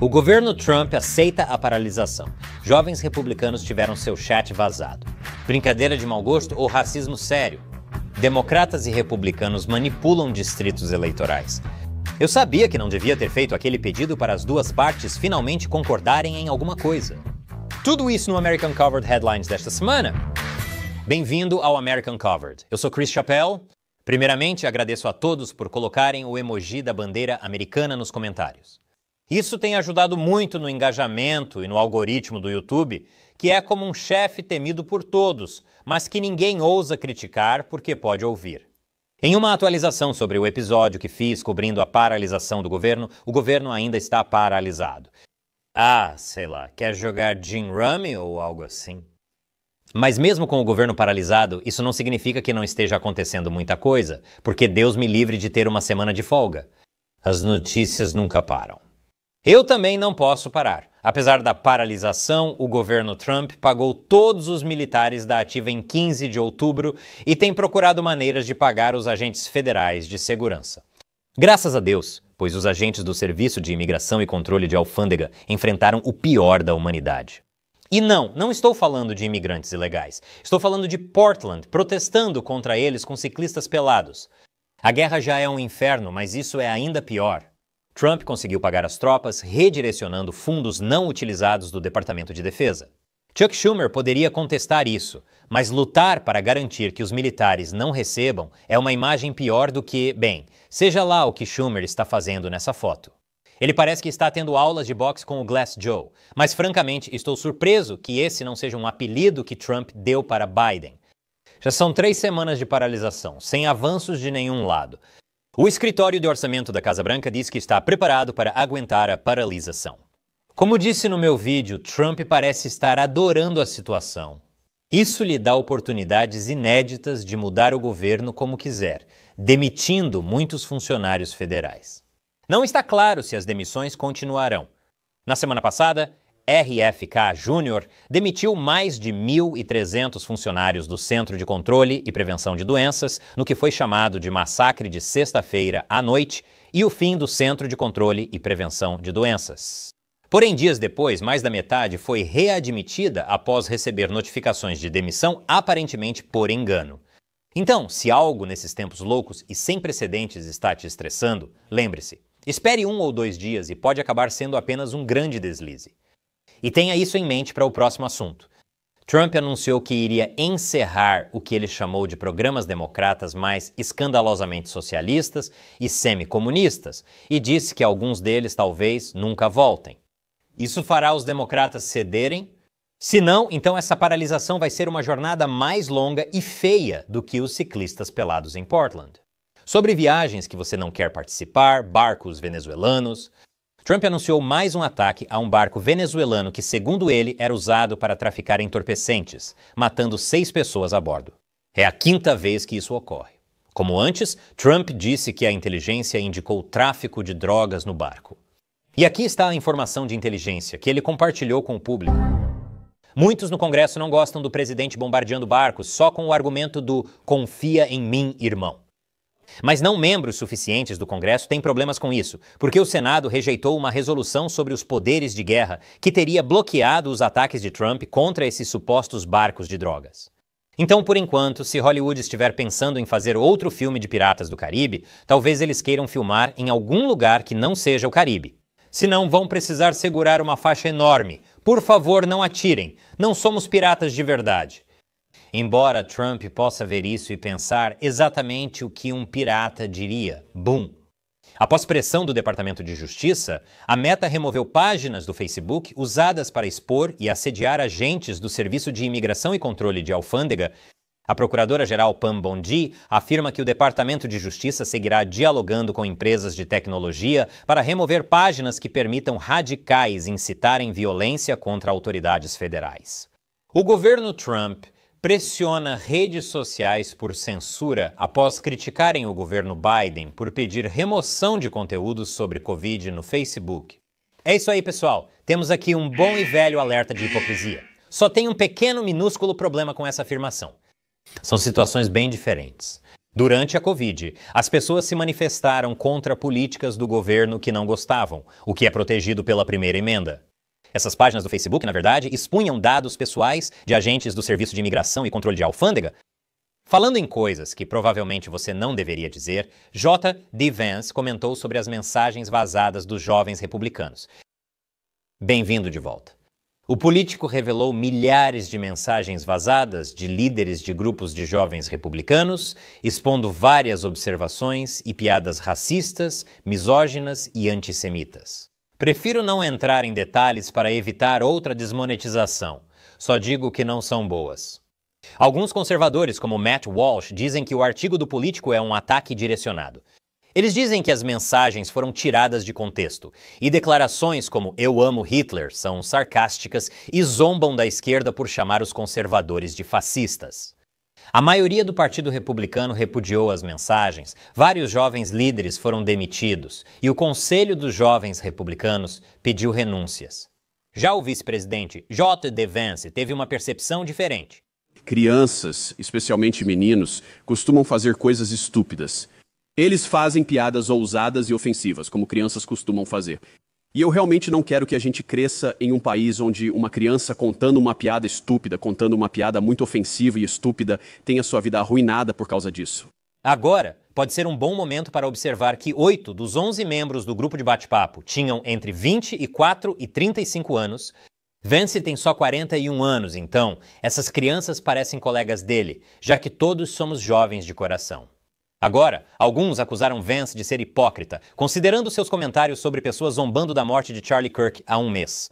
O governo Trump aceita a paralisação. Jovens republicanos tiveram seu chat vazado. Brincadeira de mau gosto ou racismo sério? Democratas e republicanos manipulam distritos eleitorais. Eu sabia que não devia ter feito aquele pedido para as duas partes finalmente concordarem em alguma coisa. Tudo isso no American Covered Headlines desta semana. Bem-vindo ao American Covered. Eu sou Chris Chappell. Primeiramente, agradeço a todos por colocarem o emoji da bandeira americana nos comentários. Isso tem ajudado muito no engajamento e no algoritmo do YouTube, que é como um chefe temido por todos, mas que ninguém ousa criticar porque pode ouvir. Em uma atualização sobre o episódio que fiz cobrindo a paralisação do governo, o governo ainda está paralisado. Sei lá, quer jogar Gin Rummy ou algo assim? Mas mesmo com o governo paralisado, isso não significa que não esteja acontecendo muita coisa, porque Deus me livre de ter uma semana de folga. As notícias nunca param. Eu também não posso parar. Apesar da paralisação, o governo Trump pagou todos os militares da ativa em 15 de outubro e tem procurado maneiras de pagar os agentes federais de segurança. Graças a Deus, pois os agentes do Serviço de Imigração e Controle de Alfândega enfrentaram o pior da humanidade. E não estou falando de imigrantes ilegais. Estou falando de Portland, protestando contra eles com ciclistas pelados. A guerra já é um inferno, mas isso é ainda pior. Trump conseguiu pagar as tropas, redirecionando fundos não utilizados do Departamento de Defesa. Chuck Schumer poderia contestar isso, mas lutar para garantir que os militares não recebam é uma imagem pior do que, seja lá o que Schumer está fazendo nessa foto. Ele parece que está tendo aulas de boxe com o Glass Joe, mas francamente estou surpreso que esse não seja um apelido que Trump deu para Biden. Já são 3 semanas de paralisação, sem avanços de nenhum lado. O escritório de orçamento da Casa Branca diz que está preparado para aguentar a paralisação. Como disse no meu vídeo, Trump parece estar adorando a situação. Isso lhe dá oportunidades inéditas de mudar o governo como quiser, demitindo muitos funcionários federais. Não está claro se as demissões continuarão. Na semana passada, RFK Jr. demitiu mais de 1.300 funcionários do Centro de Controle e Prevenção de Doenças, no que foi chamado de massacre de sexta-feira à noite e o fim do Centro de Controle e Prevenção de Doenças. Porém, dias depois, mais da metade foi readmitida após receber notificações de demissão aparentemente por engano. Então, se algo nesses tempos loucos e sem precedentes está te estressando, lembre-se, espere 1 ou 2 dias e pode acabar sendo apenas um grande deslize. E tenha isso em mente para o próximo assunto. Trump anunciou que iria encerrar o que ele chamou de programas democratas mais escandalosamente socialistas e semi-comunistas e disse que alguns deles talvez nunca voltem. Isso fará os democratas cederem? Se não, então essa paralisação vai ser uma jornada mais longa e feia do que os ciclistas pelados em Portland. Sobre viagens que você não quer participar, barcos venezuelanos, Trump anunciou mais um ataque a um barco venezuelano que, segundo ele, era usado para traficar entorpecentes, matando 6 pessoas a bordo. É a 5ª vez que isso ocorre. Como antes, Trump disse que a inteligência indicou o tráfico de drogas no barco. E aqui está a informação de inteligência que ele compartilhou com o público. Muitos no Congresso não gostam do presidente bombardeando barcos só com o argumento do "confia em mim, irmão". Mas não membros suficientes do Congresso têm problemas com isso, porque o Senado rejeitou uma resolução sobre os poderes de guerra que teria bloqueado os ataques de Trump contra esses supostos barcos de drogas. Então, por enquanto, se Hollywood estiver pensando em fazer outro filme de Piratas do Caribe, talvez eles queiram filmar em algum lugar que não seja o Caribe. Senão vão precisar segurar uma faixa enorme. Por favor, não atirem. Não somos piratas de verdade. Embora Trump possa ver isso e pensar exatamente o que um pirata diria. Bum! Após pressão do Departamento de Justiça, a Meta removeu páginas do Facebook usadas para expor e assediar agentes do Serviço de Imigração e Controle de Alfândega. A procuradora-geral Pam Bondi afirma que o Departamento de Justiça seguirá dialogando com empresas de tecnologia para remover páginas que permitam radicais incitarem violência contra autoridades federais. O governo Trump pressiona redes sociais por censura após criticarem o governo Biden por pedir remoção de conteúdos sobre Covid no Facebook. É isso aí, pessoal. Temos aqui um bom e velho alerta de hipocrisia. Só tem um pequeno, minúsculo problema com essa afirmação. São situações bem diferentes. Durante a Covid, as pessoas se manifestaram contra políticas do governo que não gostavam, o que é protegido pela primeira emenda. Essas páginas do Facebook, na verdade, expunham dados pessoais de agentes do Serviço de Imigração e Controle de Alfândega. Falando em coisas que provavelmente você não deveria dizer, J.D. Vance comentou sobre as mensagens vazadas dos jovens republicanos. Bem-vindo de volta. O político revelou milhares de mensagens vazadas de líderes de grupos de jovens republicanos, expondo várias observações e piadas racistas, misóginas e antissemitas. Prefiro não entrar em detalhes para evitar outra desmonetização. Só digo que não são boas. Alguns conservadores, como Matt Walsh, dizem que o artigo do político é um ataque direcionado. Eles dizem que as mensagens foram tiradas de contexto, e declarações como "eu amo Hitler" são sarcásticas e zombam da esquerda por chamar os conservadores de fascistas. A maioria do Partido Republicano repudiou as mensagens, vários jovens líderes foram demitidos, e o Conselho dos Jovens Republicanos pediu renúncias. Já o vice-presidente J.D. Vance teve uma percepção diferente. Crianças, especialmente meninos, costumam fazer coisas estúpidas. Eles fazem piadas ousadas e ofensivas, como crianças costumam fazer. E eu realmente não quero que a gente cresça em um país onde uma criança contando uma piada estúpida, contando uma piada muito ofensiva e estúpida, tenha sua vida arruinada por causa disso. Agora, pode ser um bom momento para observar que 8 dos 11 membros do grupo de bate-papo tinham entre 24 e 35 anos. Vance tem só 41 anos, então essas crianças parecem colegas dele, já que todos somos jovens de coração. Agora, alguns acusaram Vance de ser hipócrita, considerando seus comentários sobre pessoas zombando da morte de Charlie Kirk há um mês.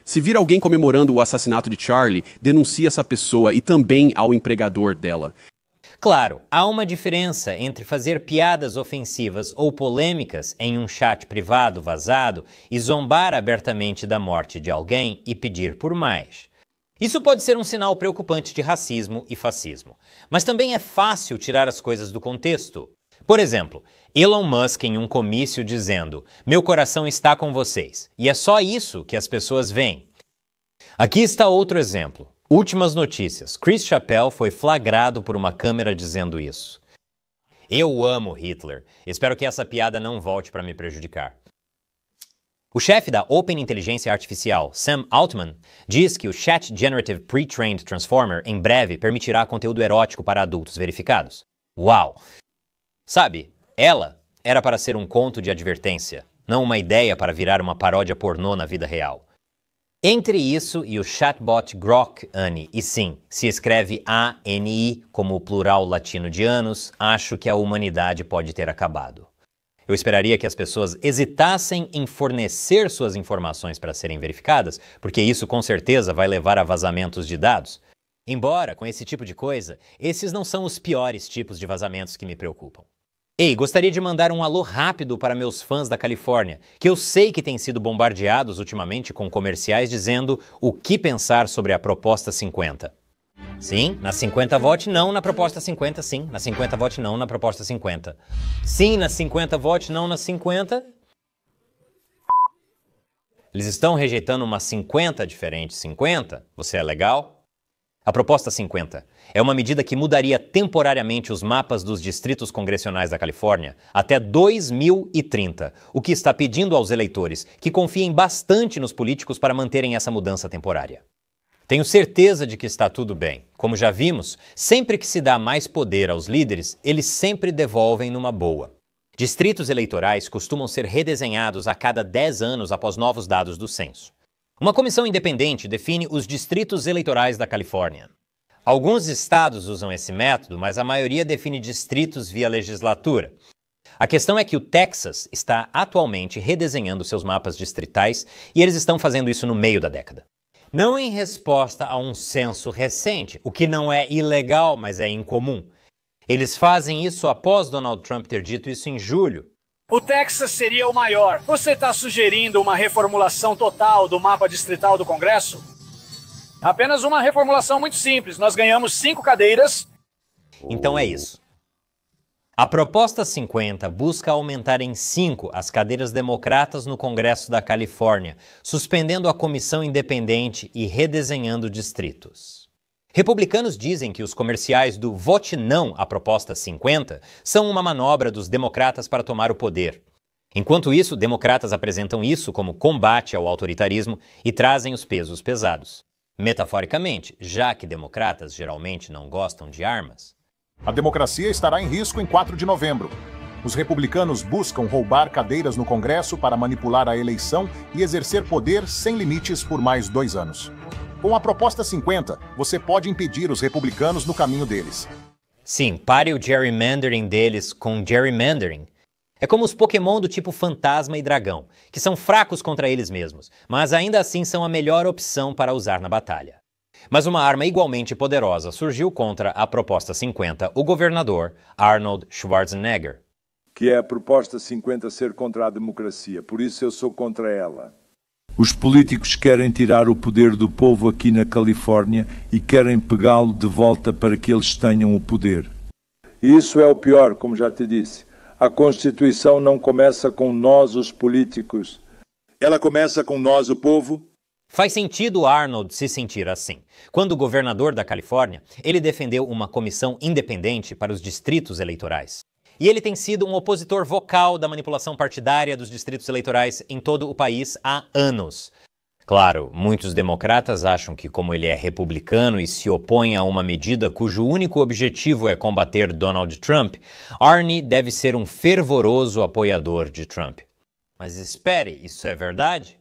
Se vir alguém comemorando o assassinato de Charlie, denuncie essa pessoa e também ao empregador dela. Claro, há uma diferença entre fazer piadas ofensivas ou polêmicas em um chat privado vazado e zombar abertamente da morte de alguém e pedir por mais. Isso pode ser um sinal preocupante de racismo e fascismo, mas também é fácil tirar as coisas do contexto. Por exemplo, Elon Musk em um comício dizendo: "Meu coração está com vocês", e é só isso que as pessoas veem. Aqui está outro exemplo. Últimas notícias. Chris Chappell foi flagrado por uma câmera dizendo isso. "Eu amo Hitler. Espero que essa piada não volte para me prejudicar." O chefe da Open Inteligência Artificial, Sam Altman, diz que o Chat Generative Pre-trained Transformer em breve permitirá conteúdo erótico para adultos verificados. Uau! Sabe, ela era para ser um conto de advertência, não uma ideia para virar uma paródia pornô na vida real. Entre isso e o chatbot Grok, Annie, e sim, se escreve ANI como o plural latino de anos, acho que a humanidade pode ter acabado. Eu esperaria que as pessoas hesitassem em fornecer suas informações para serem verificadas, porque isso com certeza vai levar a vazamentos de dados. Embora, com esse tipo de coisa, esses não são os piores tipos de vazamentos que me preocupam. Ei, gostaria de mandar um alô rápido para meus fãs da Califórnia, que eu sei que têm sido bombardeados ultimamente com comerciais dizendo o que pensar sobre a Proposta 50. Sim, na 50 vote não na Proposta 50, sim, na 50 vote não na Proposta 50. Sim, na 50 vote não na 50. Eles estão rejeitando uma 50 diferente. 50? Você é legal? A Proposta 50 é uma medida que mudaria temporariamente os mapas dos distritos congressionais da Califórnia até 2030, o que está pedindo aos eleitores que confiem bastante nos políticos para manterem essa mudança temporária. Tenho certeza de que está tudo bem. Como já vimos, sempre que se dá mais poder aos líderes, eles sempre devolvem numa boa. Distritos eleitorais costumam ser redesenhados a cada 10 anos após novos dados do censo. Uma comissão independente define os distritos eleitorais da Califórnia. Alguns estados usam esse método, mas a maioria define distritos via legislatura. A questão é que o Texas está atualmente redesenhando seus mapas distritais e eles estão fazendo isso no meio da década. Não em resposta a um censo recente, o que não é ilegal, mas é incomum. Eles fazem isso após Donald Trump ter dito isso em julho. O Texas seria o maior. Você está sugerindo uma reformulação total do mapa distrital do Congresso? Apenas uma reformulação muito simples. Nós ganhamos 5 cadeiras. Então é isso. A Proposta 50 busca aumentar em 5 as cadeiras democratas no Congresso da Califórnia, suspendendo a comissão independente e redesenhando distritos. Republicanos dizem que os comerciais do Vote Não à Proposta 50 são uma manobra dos democratas para tomar o poder. Enquanto isso, democratas apresentam isso como combate ao autoritarismo e trazem os pesos pesados. Metaforicamente, já que democratas geralmente não gostam de armas. A democracia estará em risco em 4 de novembro. Os republicanos buscam roubar cadeiras no Congresso para manipular a eleição e exercer poder sem limites por mais 2 anos. Com a proposta 50, você pode impedir os republicanos no caminho deles. Sim, pare o gerrymandering deles com gerrymandering. É como os Pokémon do tipo Fantasma e Dragão, que são fracos contra eles mesmos, mas ainda assim são a melhor opção para usar na batalha. Mas uma arma igualmente poderosa surgiu contra a Proposta 50, o governador Arnold Schwarzenegger. Que é a Proposta 50 ser contra a democracia, por isso eu sou contra ela. Os políticos querem tirar o poder do povo aqui na Califórnia e querem pegá-lo de volta para que eles tenham o poder. Isso é o pior, como já te disse. A Constituição não começa com nós, os políticos. Ela começa com nós, o povo. Faz sentido Arnold se sentir assim. Quando governador da Califórnia, ele defendeu uma comissão independente para os distritos eleitorais. E ele tem sido um opositor vocal da manipulação partidária dos distritos eleitorais em todo o país há anos. Claro, muitos democratas acham que, como ele é republicano e se opõe a uma medida cujo único objetivo é combater Donald Trump, Arnie deve ser um fervoroso apoiador de Trump. Mas espere, isso é verdade?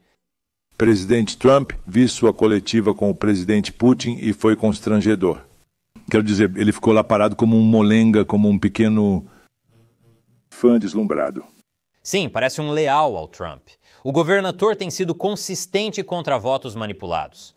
Presidente Trump viu sua coletiva com o presidente Putin e foi constrangedor. Quero dizer, ele ficou lá parado como um molenga, como um pequeno fã deslumbrado. Sim, parece um leal ao Trump. O governador tem sido consistente contra votos manipulados.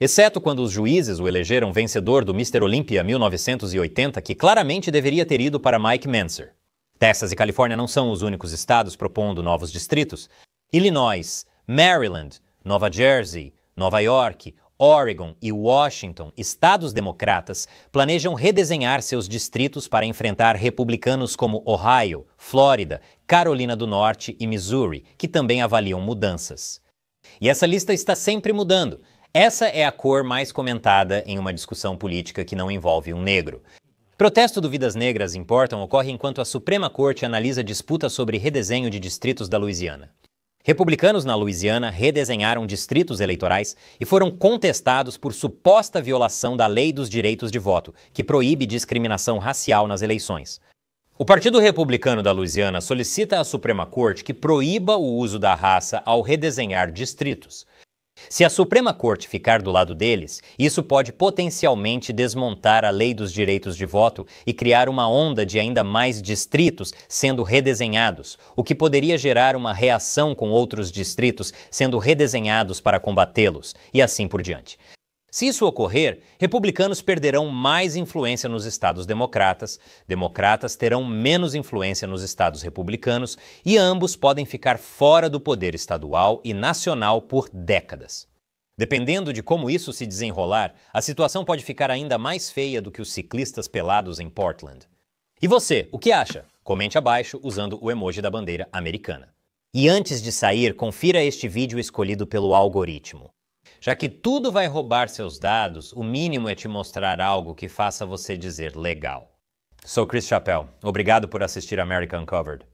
Exceto quando os juízes o elegeram vencedor do Mr. Olympia 1980, que claramente deveria ter ido para Mike Manser. Texas e Califórnia não são os únicos estados propondo novos distritos. Illinois, Maryland, Nova Jersey, Nova York, Oregon e Washington, estados democratas, planejam redesenhar seus distritos para enfrentar republicanos como Ohio, Flórida, Carolina do Norte e Missouri, que também avaliam mudanças. E essa lista está sempre mudando. Essa é a cor mais comentada em uma discussão política que não envolve um negro. Protesto do Vidas Negras Importam ocorre enquanto a Suprema Corte analisa disputa sobre redesenho de distritos da Louisiana. Republicanos na Louisiana redesenharam distritos eleitorais e foram contestados por suposta violação da Lei dos Direitos de Voto, que proíbe discriminação racial nas eleições. O Partido Republicano da Louisiana solicita à Suprema Corte que proíba o uso da raça ao redesenhar distritos. Se a Suprema Corte ficar do lado deles, isso pode potencialmente desmontar a Lei dos Direitos de Voto e criar uma onda de ainda mais distritos sendo redesenhados, o que poderia gerar uma reação com outros distritos sendo redesenhados para combatê-los, e assim por diante. Se isso ocorrer, republicanos perderão mais influência nos estados democratas, democratas terão menos influência nos estados republicanos e ambos podem ficar fora do poder estadual e nacional por décadas. Dependendo de como isso se desenrolar, a situação pode ficar ainda mais feia do que os ciclistas pelados em Portland. E você, o que acha? Comente abaixo usando o emoji da bandeira americana. E antes de sair, confira este vídeo escolhido pelo algoritmo. Já que tudo vai roubar seus dados, o mínimo é te mostrar algo que faça você dizer legal. Sou Chris Chappell. Obrigado por assistir America Uncovered.